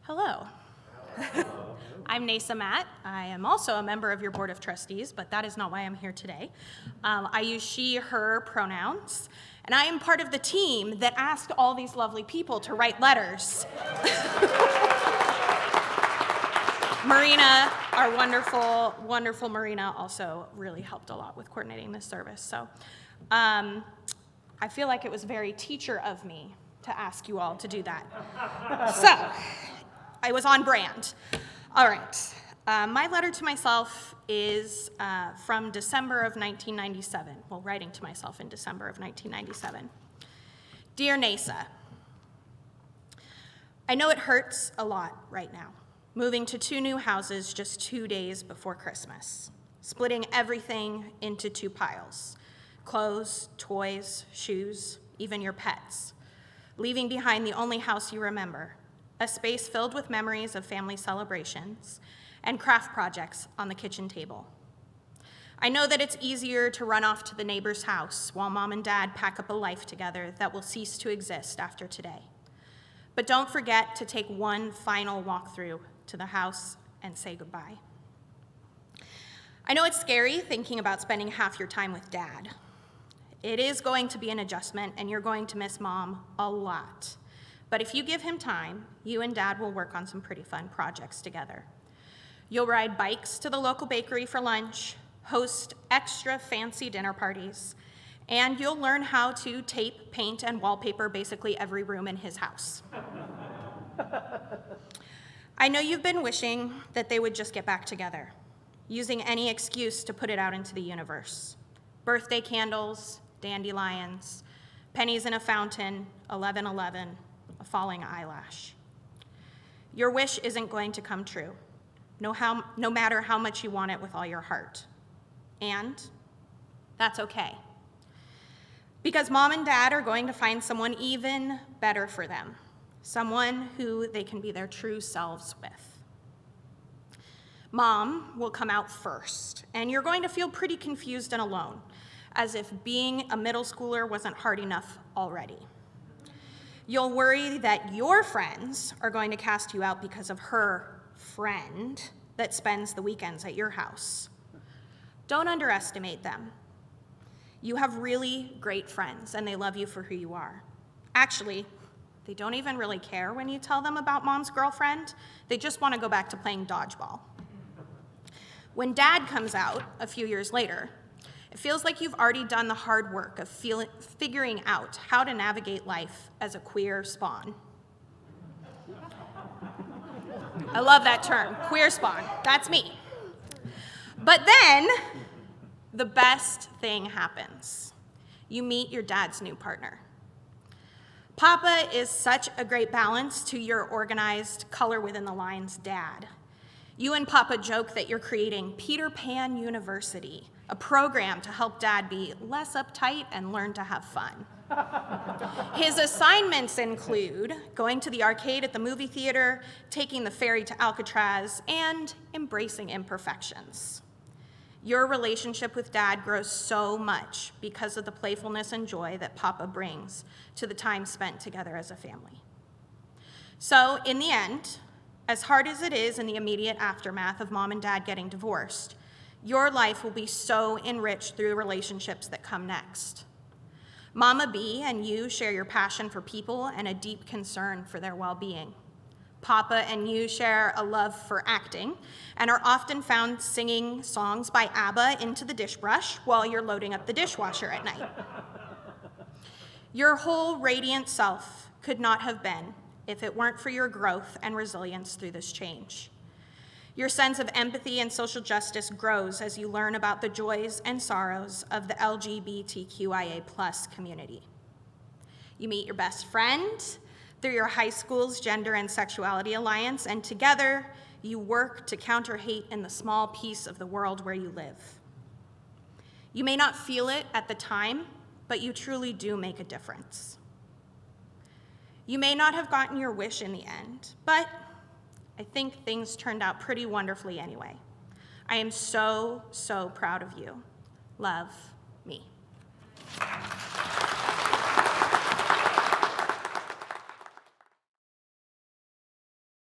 Hello. I'm Neysa. I am also a member of your Board of Trustees, but that is not why I'm here today. I use she, her pronouns, and I am part of the team that asked all these lovely people to write letters. Marina, our wonderful, wonderful Marina, also really helped a lot with coordinating this service. So I feel like it was very teacher of me to ask you all to do that. So I was on brand. All right. My letter to myself is from December of 1997. Well, writing to myself in December of 1997. Dear Neysa, I know it hurts a lot right now, moving to 2 new houses just 2 days before Christmas, splitting everything into 2 piles, clothes, toys, shoes, even your pets, leaving behind the only house you remember, a space filled with memories of family celebrations and craft projects on the kitchen table. I know that it's easier to run off to the neighbor's house while mom and dad pack up a life together that will cease to exist after today. But don't forget to take one final walk through to the house and say goodbye. I know it's scary thinking about spending half your time with dad. It is going to be an adjustment, and you're going to miss mom a lot. But if you give him time, you and dad will work on some pretty fun projects together. You'll ride bikes to the local bakery for lunch, host extra fancy dinner parties, and you'll learn how to tape, paint, and wallpaper basically every room in his house. I know you've been wishing that they would just get back together, using any excuse to put it out into the universe. Birthday candles, dandelions, pennies in a fountain, 11/11, a falling eyelash. Your wish isn't going to come true, no matter how much you want it with all your heart. And that's okay. Because mom and dad are going to find someone even better for them, someone who they can be their true selves with. Mom will come out first, and you're going to feel pretty confused and alone, as if being a middle schooler wasn't hard enough already. You'll worry that your friends are going to cast you out because of her friend that spends the weekends at your house. Don't underestimate them. You have really great friends, and they love you for who you are. Actually, they don't even really care when you tell them about mom's girlfriend. They just want to go back to playing dodgeball. When dad comes out a few years later, it feels like you've already done the hard work of figuring out how to navigate life as a queer spawn. I love that term, queer spawn. That's me. But then, the best thing happens. You meet your dad's new partner. Papa is such a great balance to your organized, color within the lines dad. You and Papa joke that you're creating Peter Pan University, a program to help dad be less uptight and learn to have fun. His assignments include going to the arcade at the movie theater, taking the ferry to Alcatraz, and embracing imperfections. Your relationship with dad grows so much because of the playfulness and joy that Papa brings to the time spent together as a family. So in the end, as hard as it is in the immediate aftermath of mom and dad getting divorced, your life will be so enriched through the relationships that come next. Mama B and you share your passion for people and a deep concern for their well-being. Papa and you share a love for acting and are often found singing songs by ABBA into the dish brush while you're loading up the dishwasher at night. Your whole radiant self could not have been if it weren't for your growth and resilience through this change. Your sense of empathy and social justice grows as you learn about the joys and sorrows of the LGBTQIA+ community. You meet your best friend through your high school's Gender and Sexuality Alliance, and together you work to counter hate in the small piece of the world where you live. You may not feel it at the time, but you truly do make a difference. You may not have gotten your wish in the end, but I think things turned out pretty wonderfully anyway. I am so, so proud of you. Love, me.